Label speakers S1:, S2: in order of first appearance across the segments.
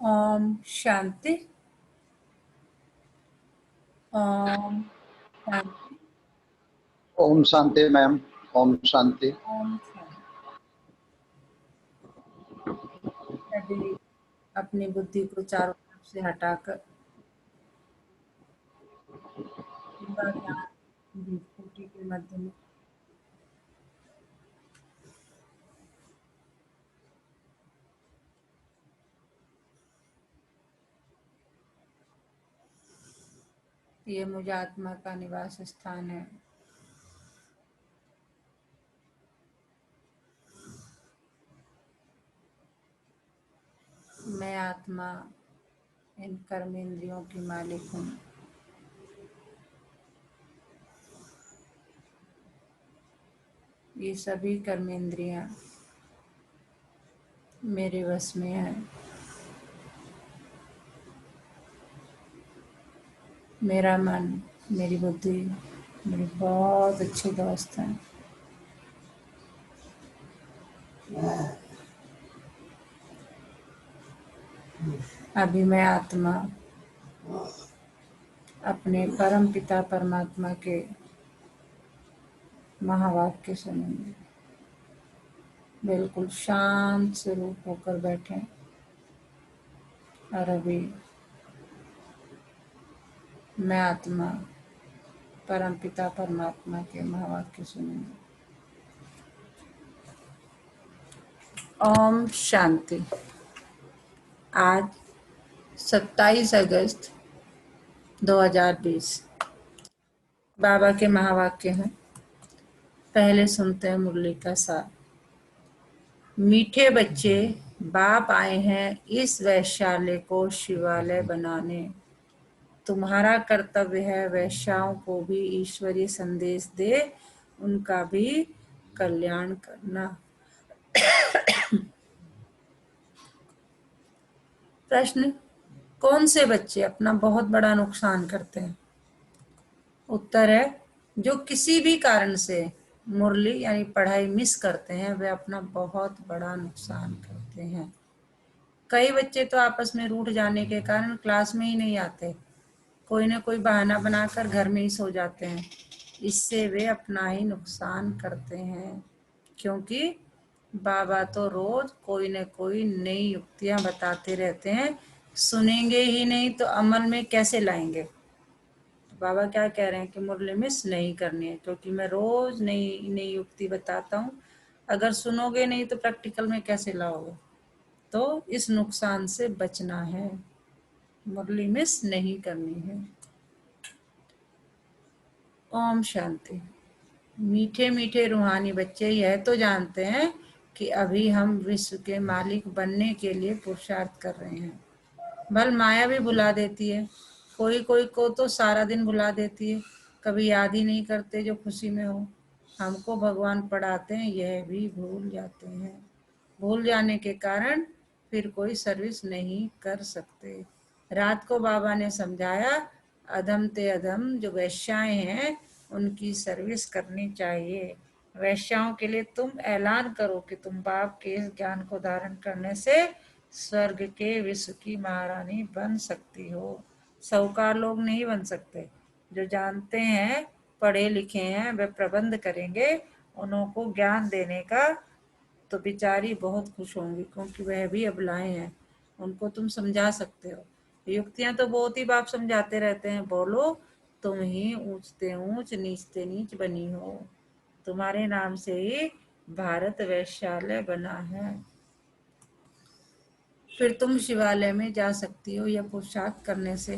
S1: Om Shanti. Om Shanti.
S2: Om Shanti ma'am. Om Shanti.
S1: Om Shanti. अभी अपनी बुद्धि को चारों तरफ से हटाकर पूरा ज्ञान विभूति के मध्य में ये मुझ आत्मा का निवास स्थान है। मैं आत्मा इन कर्मेंद्रियों की मालिक हूँ। ये सभी कर्मेंद्रियां मेरे वश में है। मेरा मन, मेरी बुद्धि मेरी बहुत अच्छी दोस्त है। अभी मैं आत्मा अपने परम पिता परमात्मा के महावाक्य सुनेंगे। बिल्कुल शांत स्वरूप होकर बैठे और अभी मैं आत्मा परम पिता परमात्मा के महावाक्य सुनेंगे। ओम शांति। आज 27 अगस्त 2020 बाबा के महावाक्य हैं। पहले सुनते हैं मुरली का सार। मीठे बच्चे, बाप आए हैं इस वैश्यालय को शिवालय बनाने। तुम्हारा कर्तव्य है वैश्याओं को भी ईश्वरीय संदेश दे, उनका भी कल्याण करना। प्रश्न, कौन से बच्चे अपना बहुत बड़ा नुकसान करते हैं? उत्तर है, जो किसी भी कारण से मुरली यानी पढ़ाई मिस करते हैं वे अपना बहुत बड़ा नुकसान करते हैं। कई बच्चे तो आपस में रूठ जाने के कारण क्लास में ही नहीं आते, कोई न कोई बहाना बनाकर घर में ही सो जाते हैं। इससे वे अपना ही नुकसान करते हैं, क्योंकि बाबा तो रोज कोई न कोई नई युक्तियां बताते रहते हैं। सुनेंगे ही नहीं तो अमल में कैसे लाएंगे? तो बाबा क्या कह रहे हैं कि मुरली मिस नहीं करनी है, क्योंकि मैं रोज नई नई युक्ति बताता हूँ। अगर सुनोगे नहीं तो प्रैक्टिकल में कैसे लाओगे? तो इस नुकसान से बचना है, मुरली मिस नहीं करनी है। ओम शांति। मीठे मीठे रूहानी बच्चे यह तो जानते हैं कि अभी हम विश्व के मालिक बनने के लिए पुरुषार्थ कर रहे हैं। भल माया भी भुला देती है, कोई कोई को तो सारा दिन भुला देती है, कभी याद ही नहीं करते जो खुशी में हो। हमको भगवान पढ़ाते हैं, यह भी भूल जाते हैं। भूल जाने के कारण फिर कोई सर्विस नहीं कर सकते। रात को बाबा ने समझाया, अधम ते अधम जो वैश्याएं हैं उनकी सर्विस करनी चाहिए। वैश्याओं के लिए तुम ऐलान करो कि तुम बाप के इस ज्ञान को धारण करने से स्वर्ग के विश्व की महारानी बन सकती हो। साहूकार लोग नहीं बन सकते। जो जानते हैं, पढ़े लिखे हैं, वे प्रबंध करेंगे उनको ज्ञान देने का, तो बेचारी बहुत खुश होंगी, क्योंकि वह भी अबलाएं हैं, उनको तुम समझा सकते हो। युक्तियां तो बहुत ही बाप समझाते रहते हैं, बोलो तुम ही ऊंचते ऊंच नीचते नीच बनी हो, तुम्हारे नाम से ही भारत वैश्यालय बना है। फिर तुम शिवालय में जा सकती हो, यह पुरुषार्थ करने से।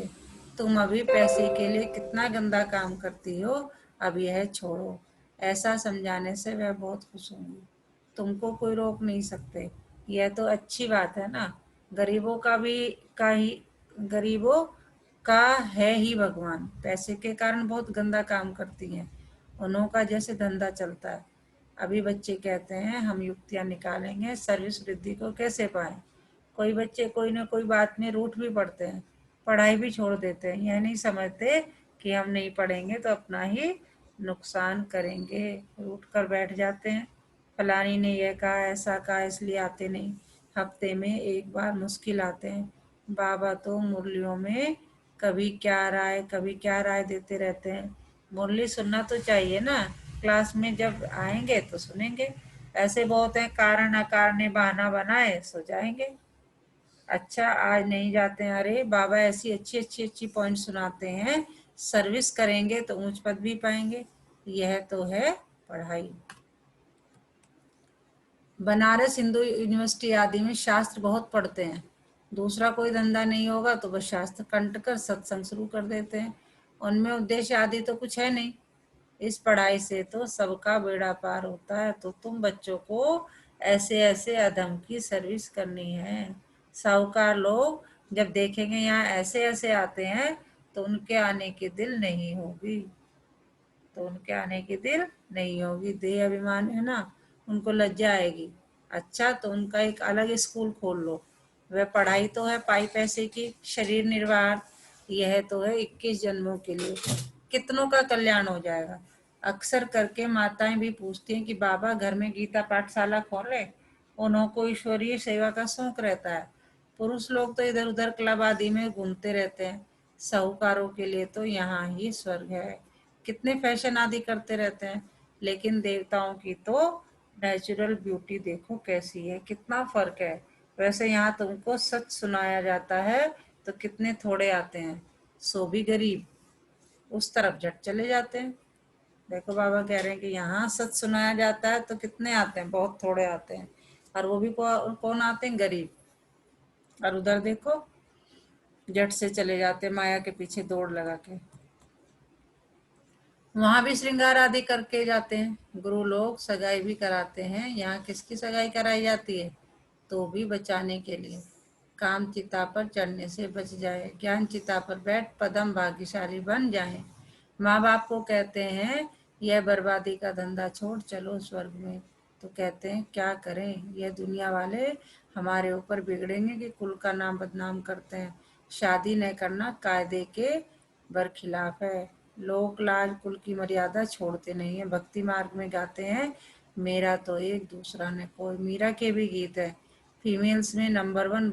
S1: तुम अभी पैसे के लिए कितना गंदा काम करती हो, अब यह छोड़ो। ऐसा समझाने से वह बहुत खुश होंगी, तुमको कोई रोक नहीं सकते। यह तो अच्छी बात है ना। गरीबों का भी का ही गरीबों का है ही भगवान, पैसे के कारण बहुत गंदा काम करती हैं, उन्हों का जैसे धंधा चलता है। अभी बच्चे कहते हैं हम युक्तियां निकालेंगे सर्विस वृद्धि को कैसे पाएं। कोई बच्चे कोई ना कोई बात में रूठ भी पड़ते हैं, पढ़ाई भी छोड़ देते हैं। यह नहीं समझते कि हम नहीं पढ़ेंगे तो अपना ही नुकसान करेंगे, रूठ कर बैठ जाते हैं। फलानी ने यह कहा, ऐसा कहा, इसलिए आते नहीं। हफ्ते में एक बार मुश्किल आते हैं, बाबा तो मुरलियों में कभी क्या राय कभी क्या राय देते रहते हैं। मुरली सुनना तो चाहिए ना, क्लास में जब आएंगे तो सुनेंगे। ऐसे बहुत है कारण अकारण बहाना बनाए सो जाएंगे। अच्छा आज नहीं जाते हैं, अरे बाबा ऐसी अच्छी अच्छी अच्छी पॉइंट सुनाते हैं, सर्विस करेंगे तो ऊंच पद भी पाएंगे। यह तो है पढ़ाई। बनारस हिंदू यूनिवर्सिटी आदि में शास्त्र बहुत पढ़ते हैं। दूसरा कोई धंधा नहीं होगा तो बस शास्त्र कंठ कर सत्संग शुरू कर देते हैं। उनमें उद्देश्य आदि तो कुछ है नहीं। इस पढ़ाई से तो सबका बेड़ा पार होता है। तो तुम बच्चों को ऐसे ऐसे अधम की सर्विस करनी है। साहूकार लोग जब देखेंगे यहाँ ऐसे ऐसे आते हैं तो उनके आने की दिल नहीं होगी। देह अभिमान है ना, उनको लज्जा आएगी। अच्छा तो उनका एक अलग स्कूल खोल लो। वह पढ़ाई तो है पाई पैसे की, शरीर निर्वाह यह तो है 21 जन्मों के लिए, कितनों का कल्याण हो जाएगा। अक्सर करके माताएं भी पूछती हैं कि बाबा घर में गीता पाठशाला खोले, उन्हों को ईश्वरीय सेवा का शौक रहता है। पुरुष लोग तो इधर उधर क्लब आदि में घूमते रहते हैं। साहूकारों के लिए तो यहाँ ही स्वर्ग है। कितने फैशन आदि करते रहते हैं, लेकिन देवताओं की तो नेचुरल ब्यूटी देखो कैसी है, कितना फर्क है। वैसे यहाँ तुमको सच सुनाया जाता है तो कितने थोड़े आते हैं, सो भी गरीब उस तरफ झट चले जाते हैं। देखो बाबा कह रहे हैं कि यहाँ सच सुनाया जाता है तो कितने आते हैं, बहुत थोड़े आते हैं, और वो भी कौन आते हैं, गरीब। और उधर देखो झट से चले जाते हैं माया के पीछे दौड़ लगा के। वहां भी श्रृंगार आदि करके जाते हैं। गुरु लोग सगाई भी कराते हैं। यहाँ किसकी सगाई कराई जाती है, तो भी बचाने के लिए। काम चिता पर चढ़ने से बच जाए, ज्ञान चिता पर बैठ पदम भाग्यशाली बन जाए। माँ बाप को कहते हैं यह बर्बादी का धंधा छोड़ चलो स्वर्ग में, तो कहते हैं क्या करें, यह दुनिया वाले हमारे ऊपर बिगड़ेंगे कि कुल का नाम बदनाम करते हैं। शादी न करना कायदे के बरखिलाफ है। लोक लाज कुल की मर्यादा छोड़ते नहीं है। भक्ति मार्ग में गाते हैं मेरा तो एक दूसरा न कोई। मीरा के भी गीत है। फीमेल्स में नंबर 1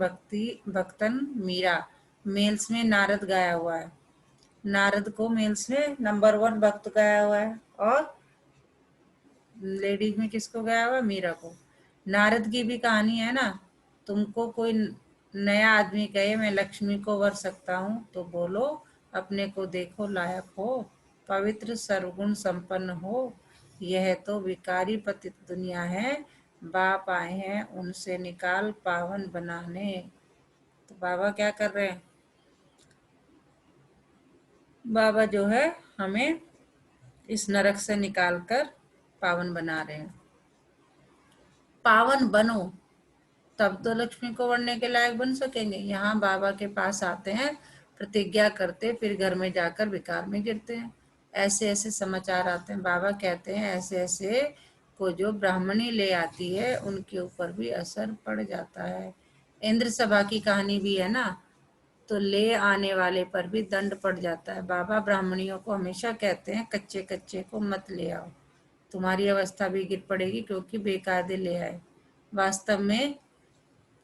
S1: भक्तन मीरा, मेल्स में नारद गाया हुआ है। नारद को मेल्स में नंबर 1 भक्त गाया हुआ है, और लेडीज में किसको गाया हुआ है, मीरा को। नारद की भी कहानी है ना। तुमको कोई नया आदमी कहे मैं लक्ष्मी को वर सकता हूँ तो बोलो अपने को देखो लायक हो, पवित्र सर्वगुण संपन्न हो। यह तो विकारी पतित दुनिया है, बाप आए हैं उनसे निकाल पावन बनाने। तो बाबा क्या कर रहे हैं, बाबा जो है हमें इस नरक से निकालकर पावन बना रहे हैं। पावन बनो तब तो लक्ष्मी को वरने के लायक बन सकेंगे। यहाँ बाबा के पास आते हैं, प्रतिज्ञा करते, फिर घर में जाकर विकार में गिरते हैं। ऐसे ऐसे समाचार आते हैं। बाबा कहते हैं ऐसे ऐसे को जो ब्राह्मणी ले आती है उनके ऊपर भी असर पड़ जाता है। इंद्र सभा की कहानी भी है ना, तो ले आने वाले पर भी दंड पड़ जाता है। बाबा ब्राह्मणियों को हमेशा कहते हैं कच्चे कच्चे को मत ले आओ, तुम्हारी अवस्था भी गिर पड़ेगी क्योंकि बेकायदे ले आए। वास्तव में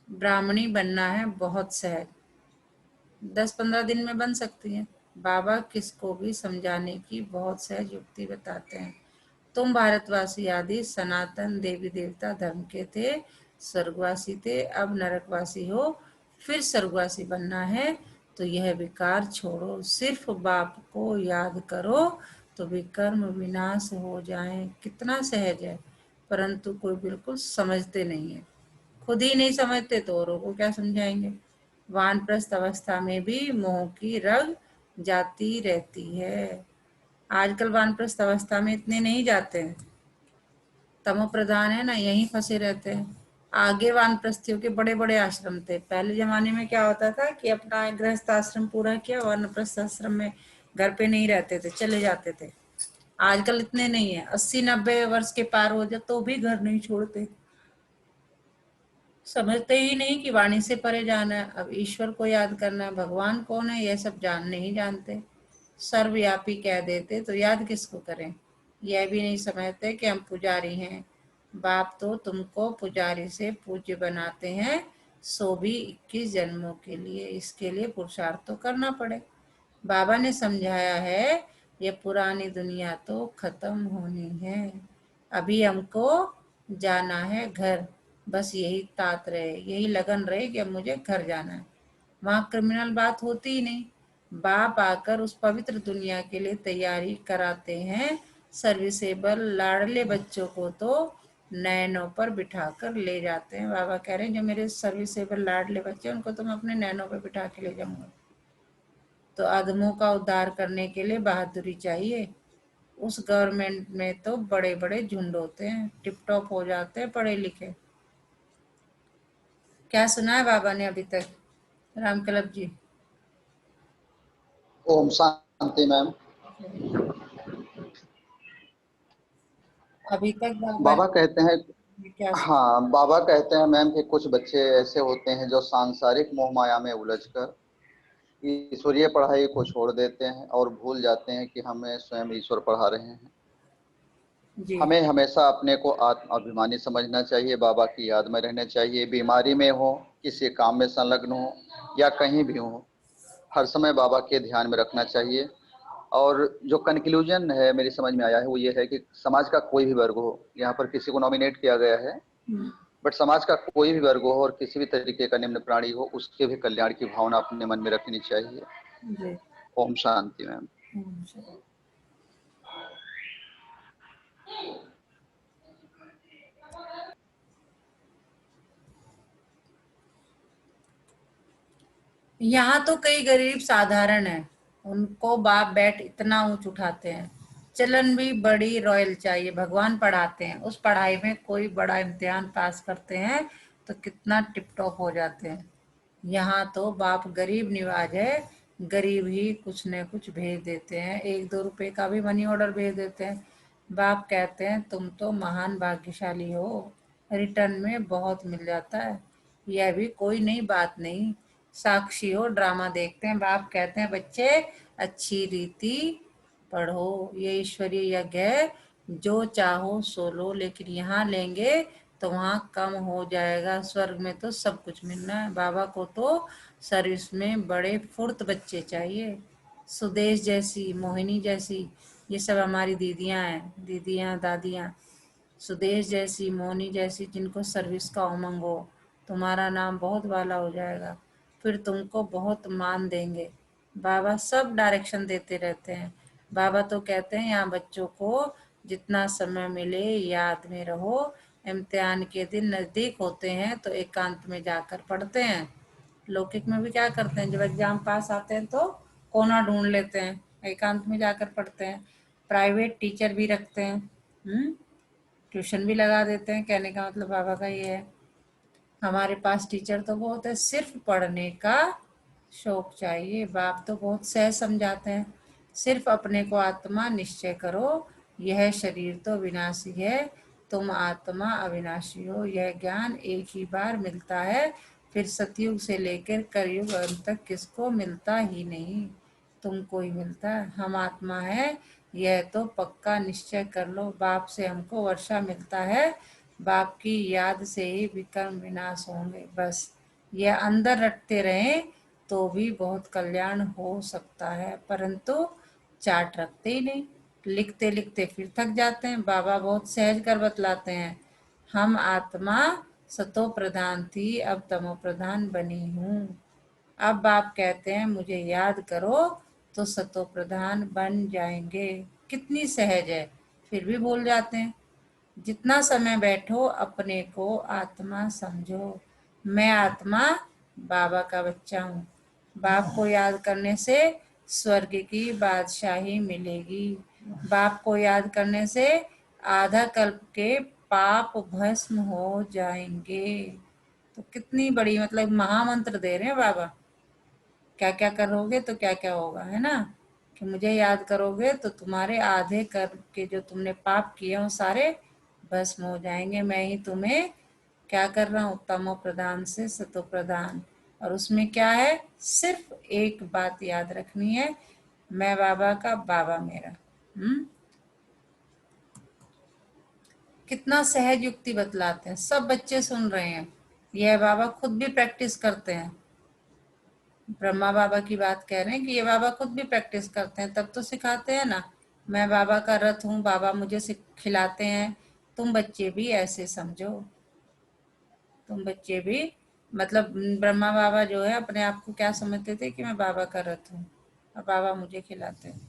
S1: ब्राह्मणी बनना है बहुत सहज, 10-15 दिन में बन सकती है। बाबा किसको भी समझाने की बहुत सहज युक्ति बताते हैं। तुम भारतवासी आदि सनातन देवी देवता धर्म के थे, स्वर्गवासी थे, अब नरकवासी हो, फिर स्वर्गवासी बनना है तो यह विकार छोड़ो, सिर्फ बाप को याद करो तो विकर्म विनाश हो जाए। कितना सहज है, परंतु कोई बिल्कुल समझते नहीं है। खुद ही नहीं समझते तो औरों को क्या समझाएंगे। वानप्रस्थ अवस्था में भी मोह की रग जाती रहती है। आजकल वानप्रस्थ अवस्था में इतने नहीं जाते हैं, तमो प्रधान है ना, यहीं फंसे रहते हैं। आगे वानप्रस्थियों के बड़े बड़े आश्रम थे। पहले जमाने में क्या होता था कि अपना गृहस्थ आश्रम पूरा किया, वानप्रस्थ आश्रम में घर पे नहीं रहते थे, चले जाते थे। आजकल इतने नहीं है, 80-90 वर्ष के पार हो जाए तो भी घर नहीं छोड़ते। समझते ही नहीं कि वाणी से परे जाना है, अब ईश्वर को याद करना है। भगवान कौन है यह सब नहीं जानते। सर्वव्यापी कह देते तो याद किसको करें। यह भी नहीं समझते कि हम पुजारी हैं। बाप तो तुमको पुजारी से पूज्य बनाते हैं, सो भी 21 जन्मों के लिए। इसके लिए पुरुषार्थ तो करना पड़े। बाबा ने समझाया है, ये पुरानी दुनिया तो खत्म होनी है, अभी हमको जाना है घर। बस यही तात रहे, यही लगन रहे कि अब मुझे घर जाना है। वहां क्रिमिनल बात होती ही नहीं। बाप आकर उस पवित्र दुनिया के लिए तैयारी कराते हैं। सर्विसेबल लाडले बच्चों को तो नैनों पर बिठाकर ले जाते हैं। बाबा कह रहे हैं जो मेरे सर्विसेबल लाडले बच्चे हैं उनको तो मैं अपने नैनों पर बिठा के ले जाऊंगा। तो अधमों का उद्धार करने के लिए बहादुरी चाहिए। उस गवर्नमेंट में तो बड़े बड़े झुंड होते हैं, टिप टॉप हो जाते हैं पढ़े लिखे। क्या सुना है बाबा ने अभी तक रामकलब जी?
S2: ओम शांति मैम।
S1: अभी तक बाबा
S2: बाबा कहते हैं,
S1: ने क्या
S2: हाँ बाबा कहते हैं मैम कि कुछ बच्चे ऐसे होते हैं जो सांसारिक मोह माया में उलझकर ईश्वरीय पढ़ाई को छोड़ देते हैं और भूल जाते हैं कि हमें स्वयं ईश्वर पढ़ा रहे हैं।
S1: जी।
S2: हमें हमेशा अपने को आत्म अभिमानी समझना चाहिए, बाबा की याद में रहना चाहिए। बीमारी में हो, किसी काम में संलग्न हो या कहीं भी हो, हर समय बाबा के ध्यान में रखना चाहिए। और जो कंक्लूजन है मेरी समझ में आया है वो ये है कि समाज का कोई भी वर्ग हो, यहाँ पर किसी को नॉमिनेट किया गया है,
S1: हम्म,
S2: बट समाज का कोई भी वर्ग हो और किसी भी तरीके का निम्न प्राणी हो, उसके भी कल्याण की भावना अपने मन में रखनी चाहिए।
S1: जी।
S2: ओम शांति मैम।
S1: चलो। यहाँ तो कई गरीब साधारण हैं, उनको बाप बैठ इतना ऊंच उठाते हैं। चलन भी बड़ी रॉयल चाहिए। भगवान पढ़ाते हैं, उस पढ़ाई में कोई बड़ा इम्तिहान पास करते हैं तो कितना टिप टॉप हो जाते हैं। यहाँ तो बाप गरीब निवाज है, गरीब ही कुछ न कुछ भेज देते हैं, 1-2 रुपए का भी मनी ऑर्डर भेज देते हैं। बाप कहते हैं तुम तो महान भाग्यशाली हो, रिटर्न में बहुत मिल जाता है। यह भी कोई नई बात नहीं, साक्षी हो ड्रामा देखते हैं। बाप कहते हैं बच्चे अच्छी रीति पढ़ो, ये ईश्वरीय यज्ञ है, जो चाहो सो लो, लेकिन यहाँ लेंगे तो वहाँ कम हो जाएगा, स्वर्ग में तो सब कुछ मिलना है। बाबा को तो सर्विस में बड़े फुर्त बच्चे चाहिए, सुदेश जैसी, मोहिनी जैसी, ये सब हमारी दीदियाँ हैं, दीदियाँ दादियाँ। सुदेश जैसी, मोनी जैसी, जिनको सर्विस का उमंग हो। तुम्हारा नाम बहुत वाला हो जाएगा, फिर तुमको बहुत मान देंगे। बाबा सब डायरेक्शन देते रहते हैं। बाबा तो कहते हैं यहाँ बच्चों को जितना समय मिले याद में रहो। इम्तिहान के दिन नज़दीक होते हैं तो एकांत में जाकर पढ़ते हैं। लौकिक में भी क्या करते हैं, जब एग्जाम पास आते हैं तो कोना ढूंढ लेते हैं, एकांत में जाकर पढ़ते हैं। प्राइवेट टीचर भी रखते हैं, ट्यूशन भी लगा देते हैं। कहने का मतलब बाबा का ये है, हमारे पास टीचर तो बहुत है, सिर्फ पढ़ने का शौक चाहिए। बाप तो बहुत सहज समझाते हैं, सिर्फ अपने को आत्मा निश्चय करो, यह शरीर तो विनाशी है, तुम आत्मा अविनाशी हो। यह ज्ञान एक ही बार मिलता है, फिर सतयुग से लेकर कलयुग अंत तक किसको मिलता ही नहीं, तुमको ही मिलता है। हम आत्मा है, यह तो पक्का निश्चय कर लो। बाप से हमको वर्षा मिलता है, बाप की याद से ही विकर्म विनाश होंगे। बस ये अंदर रटते रहें तो भी बहुत कल्याण हो सकता है, परंतु चार्ट रखते ही नहीं, लिखते लिखते फिर थक जाते हैं। बाबा बहुत सहज कर बतलाते हैं, हम आत्मा सतो प्रधान थी, अब तमो प्रधान बनी हूँ। अब बाप कहते हैं मुझे याद करो तो सतो प्रधान बन जाएंगे। कितनी सहज है, फिर भी भूल जाते हैं। जितना समय बैठो अपने को आत्मा समझो। मैं आत्मा बाबा का बच्चा हूँ। बाप को याद करने से स्वर्ग की बादशाही मिलेगी। बाप को याद करने से आधा कल्प के पाप भस्म हो जाएंगे। तो कितनी बड़ी मतलब महामंत्र दे रहे हैं बाबा, क्या क्या करोगे तो क्या क्या होगा, है ना। कि मुझे याद करोगे तो तुम्हारे आधे कर्म के जो तुमने पाप किए हो सारे भस्म हो जाएंगे। मैं ही तुम्हें क्या कर रहा हूँ, तमो प्रधान से सतो प्रधान। और उसमें क्या है, सिर्फ एक बात याद रखनी है, मैं बाबा का, बाबा मेरा। कितना सहज युक्ति बतलाते हैं, सब बच्चे सुन रहे हैं। यह बाबा खुद भी प्रैक्टिस करते हैं। ब्रह्मा बाबा की बात कह रहे हैं कि ये बाबा खुद भी प्रैक्टिस करते हैं, तब तो सिखाते हैं ना। मैं बाबा का रथ हूँ, बाबा मुझे खिलाते हैं। तुम बच्चे भी ऐसे समझो, तुम बच्चे भी, मतलब ब्रह्मा बाबा जो है अपने आप को क्या समझते थे कि मैं बाबा का रथ हूँ और बाबा मुझे खिलाते हैं।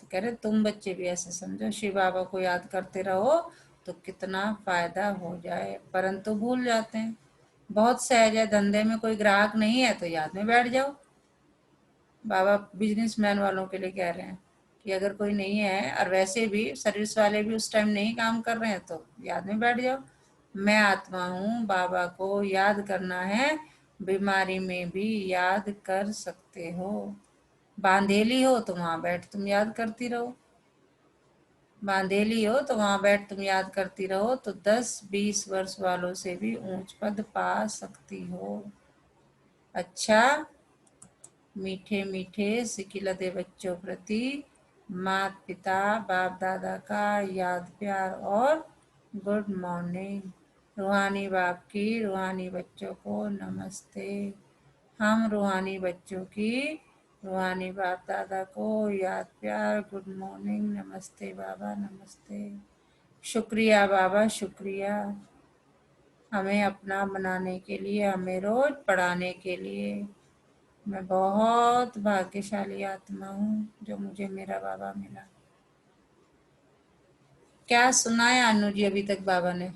S1: तो कह रहे तुम बच्चे भी ऐसे समझो, शिव बाबा को याद करते रहो तो कितना फायदा हो जाए, परंतु भूल जाते हैं। बहुत सहज है, धंधे में कोई ग्राहक नहीं है तो याद में बैठ जाओ। बाबा बिजनेसमैन वालों के लिए कह रहे हैं कि अगर कोई नहीं है और वैसे भी सर्विस वाले भी उस टाइम नहीं काम कर रहे हैं तो याद में बैठ जाओ। मैं आत्मा हूँ, बाबा को याद करना है, बीमारी में भी याद कर सकते हो। बांधेली हो तो वहां बैठ तुम याद करती रहो, बांधेली हो तो वहां बैठ तुम याद करती रहो, तो 10-20 वर्ष वालों से भी ऊंच पद पा सकती हो। अच्छा, मीठे मीठे सिकिलते बच्चों प्रति माता पिता बाप दादा का याद प्यार और गुड मॉर्निंग। रूहानी बाप की रूहानी बच्चों को नमस्ते। हम रूहानी बच्चों की रूहानी बाप दादा को याद प्यार गुड मॉर्निंग, नमस्ते बाबा नमस्ते। शुक्रिया बाबा शुक्रिया, हमें अपना बनाने के लिए, हमें रोज पढ़ाने के लिए। मैं बहुत भाग्यशाली आत्मा हूँ जो मुझे मेरा बाबा मिला। क्या सुनाया अनु जी अभी तक बाबा ने?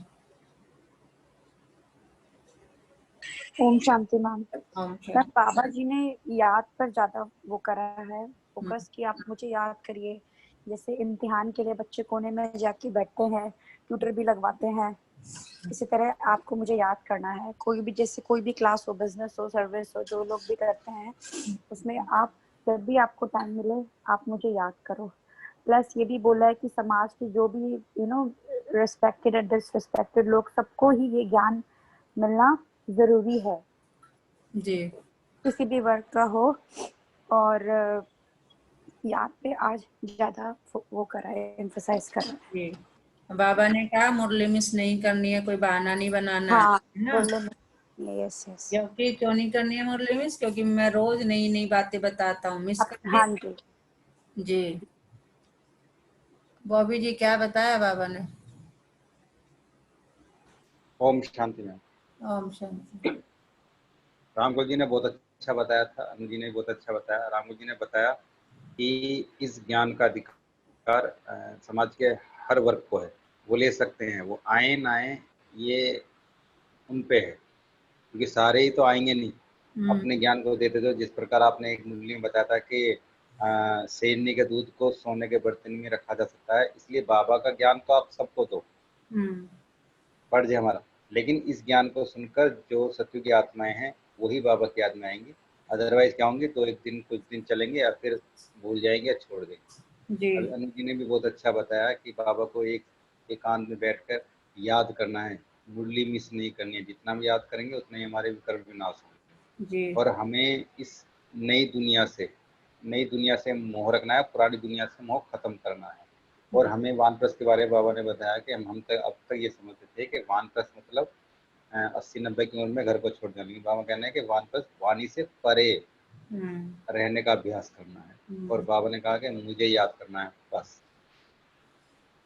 S3: ओम शांति मैम।
S1: ओम
S3: मैम
S1: शांति।
S3: बाबा जी ने याद पर ज्यादा वो करा है, फोकस कि आप मुझे याद करिए। जैसे इम्तिहान के लिए बच्चे कोने में जाके बैठते हैं, ट्यूटर भी लगवाते हैं, इसी तरह आपको मुझे याद करना है। कोई भी, जैसे कोई भी क्लास हो, बिजनेस हो, सर्विस हो, जो लोग भी करते हैं, उसमें आप जब भी आपको टाइम मिले आप मुझे याद करो। प्लस ये भी बोला है कि समाज के जो भी रिस्पेक्टेड और डिसरिस्पेक्टेड लोग, सबको ही ये ज्ञान मिलना जरूरी है,
S1: जी
S3: किसी भी वर्ग का हो। और यहाँ पे आज ज्यादा वो करा है, एम्फसाइज करा है।
S1: जी, बाबा ने कहा मुरली मिस नहीं करनी है, कोई बहाना नहीं बनाना
S3: हाँ,
S1: है ना।
S3: Yes yes.
S1: क्योंकि क्यों नहीं करनी है मुरली मिस? क्योंकि मैं रोज नई नई बातें बताता हूँ, मिस करके।
S3: हाँ जी।
S1: जी, बॉबी जी क्या बताया बाबा ने?
S2: ओम शांति में
S1: ओम शांति।
S2: रामगुरु जी ने बहुत अच्छा बताया था, अनु जी ने बहुत अच्छा बताया। रामगुरु जी ने बताया कि इस ज्ञान का अधिकार समाज के हर वर्ग को है, वो ले सकते हैं। वो आए ना आए ये उन पे है, क्योंकि सारे ही तो आएंगे नहीं। अपने ज्ञान को देते थे, जिस प्रकार आपने एक मुरली में बताया था कि शेरनी के दूध को सोने के बर्तन में रखा जा सकता है, इसलिए बाबा का ज्ञान तो आप सबको दो, बढ़ जाए हमारा। लेकिन इस ज्ञान को सुनकर जो सत्य की आत्माएं हैं वही बाबा की याद में आएंगी। अदरवाइज क्या होंगे, तो एक दिन कुछ दिन चलेंगे और फिर भूल जाएंगे, छोड़ देंगे।
S1: जी
S2: अभी अनु जी ने भी बहुत अच्छा बताया कि बाबा को एक एकांत में बैठकर याद करना है, मुरली मिस नहीं करनी है। जितना हम याद करेंगे उतना ही हमारे कर्म विनाश होंगे।
S1: जी
S2: और हमें इस नई दुनिया से मोह रखना है, पुरानी दुनिया से मोह खत्म करना है। और हमें वानप्रस्थ के बारे में बाबा ने बताया कि हम तक अब तक ये समझते थे कि वानप्रस्थ मतलब 80-90 की उम्र में घर को छोड़ देना। बाबा कहना है कि वानप्रस्थ वाणी से परे रहने का अभ्यास करना है। और बाबा ने कहा कि मुझे याद करना है बस।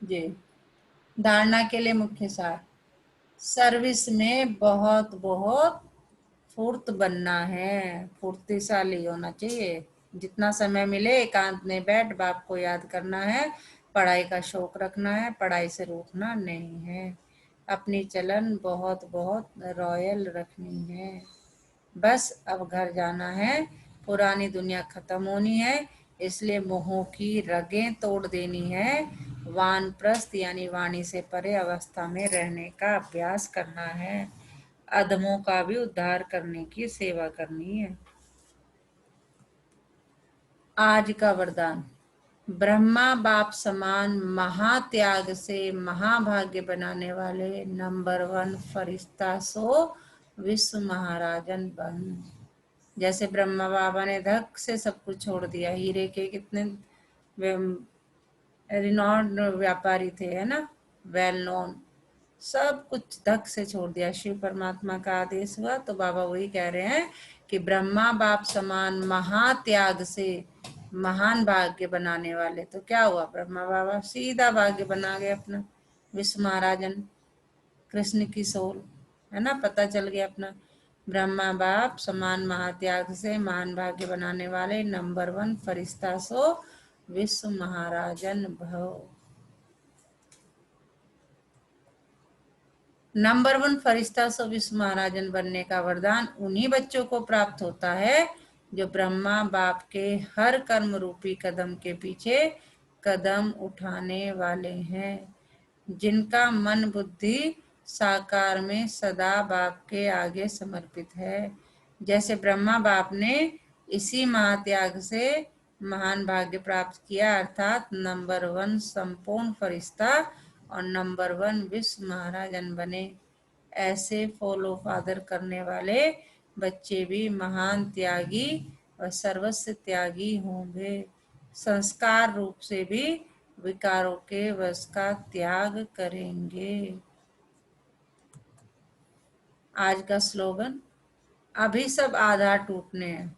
S1: जी, धारणा के लिए मुख्य सार, सर्विस में बहुत बहुत फुर्त बनना है, फुर्तीशाली होना चाहिए। जितना समय मिले एकांत में बैठ बाप को याद करना है, पढ़ाई का शौक रखना है, पढ़ाई से रोकना नहीं है, अपनी चलन बहुत बहुत रॉयल रखनी है। बस अब घर जाना है, पुरानी दुनिया खत्म होनी है, इसलिए मोहों की रगें तोड़ देनी है, वानप्रस्थ यानी वाणी से परे अवस्था में रहने का अभ्यास करना है, अधमों का भी उद्धार करने की सेवा करनी है। आज का वरदान, ब्रह्मा बाप समान महात्याग से महाभाग्य बनाने वाले नंबर 1 फरिश्ता सो विश्व महाराजन बन। जैसे ब्रह्मा बाबा ने धक से सब कुछ छोड़ दिया, हीरे के कितने रिनॉन्ड व्यापारी थे, है ना, वेल नोन, सब कुछ धक से छोड़ दिया। शिव परमात्मा का आदेश हुआ तो बाबा वही कह रहे हैं कि ब्रह्मा बाप समान महात्याग से महान भाग्य बनाने वाले। तो क्या हुआ, ब्रह्मा बाबा सीधा भाग्य बना गए अपना। विश्व महाराजन कृष्ण की सोल है ना, पता चल गया अपना। ब्रह्मा बाप समान महात्याग से महान भाग्य बनाने वाले, नंबर 1 फरिश्ता सो विश्व महाराजन भव। नंबर 1 फरिश्ता सो विश्व महाराजन बनने का वरदान उन्हीं बच्चों को प्राप्त होता है जो ब्रह्मा बाप के हर कर्म रूपी कदम के पीछे कदम उठाने वाले हैं, जिनका मन बुद्धि साकार में सदा बाप के आगे समर्पित है। जैसे ब्रह्मा बाप ने इसी महात्याग से महान भाग्य प्राप्त किया, अर्थात नंबर 1 संपूर्ण फरिश्ता और नंबर 1 विश्व महाराजन बने। ऐसे फॉलो फादर करने वाले बच्चे भी महान त्यागी और सर्वस्व त्यागी होंगे। संस्कार रूप से भी विकारों के वश का त्याग करेंगे। आज का स्लोगन, अभी सब आधार टूटने हैं,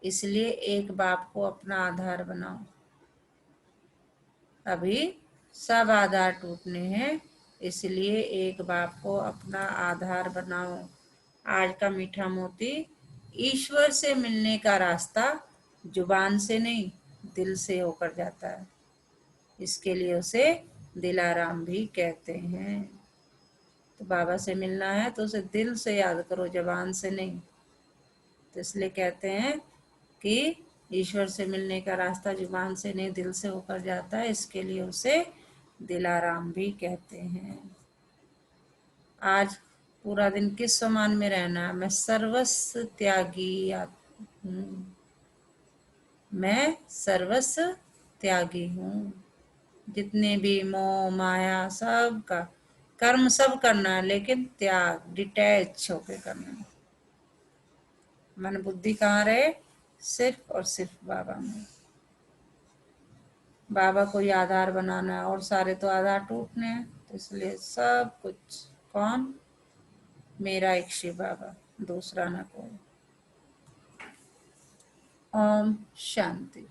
S1: इसलिए एक बाप को अपना आधार बनाओ। अभी सब आधार टूटने हैं, इसलिए एक बाप को अपना आधार बनाओ। आज का मीठा मोती, ईश्वर से मिलने का रास्ता जुबान से नहीं दिल से होकर जाता है, इसके लिए उसे दिलाराम भी कहते हैं। तो बाबा से मिलना है तो उसे दिल से याद करो, जबान से नहीं। तो इसलिए कहते हैं कि ईश्वर से मिलने का रास्ता जुबान से नहीं दिल से होकर जाता है, इसके लिए उसे दिलाराम भी कहते हैं। आज पूरा दिन किस समान में रहना है, मैं सर्वस्व त्यागी हूँ, मैं सर्वस्व त्यागी हूँ। जितने भी मोह माया सब का कर्म सब करना है, लेकिन त्याग डिटैच होके करना है। मन बुद्धि कहाँ रहे, सिर्फ और सिर्फ बाबा में। बाबा को ही आधार बनाना है और सारे तो आधार टूटने हैं, तो इसलिए सब कुछ कौन, मेरा एक शिव बाबा, दूसरा ना कोई। ओम शांति।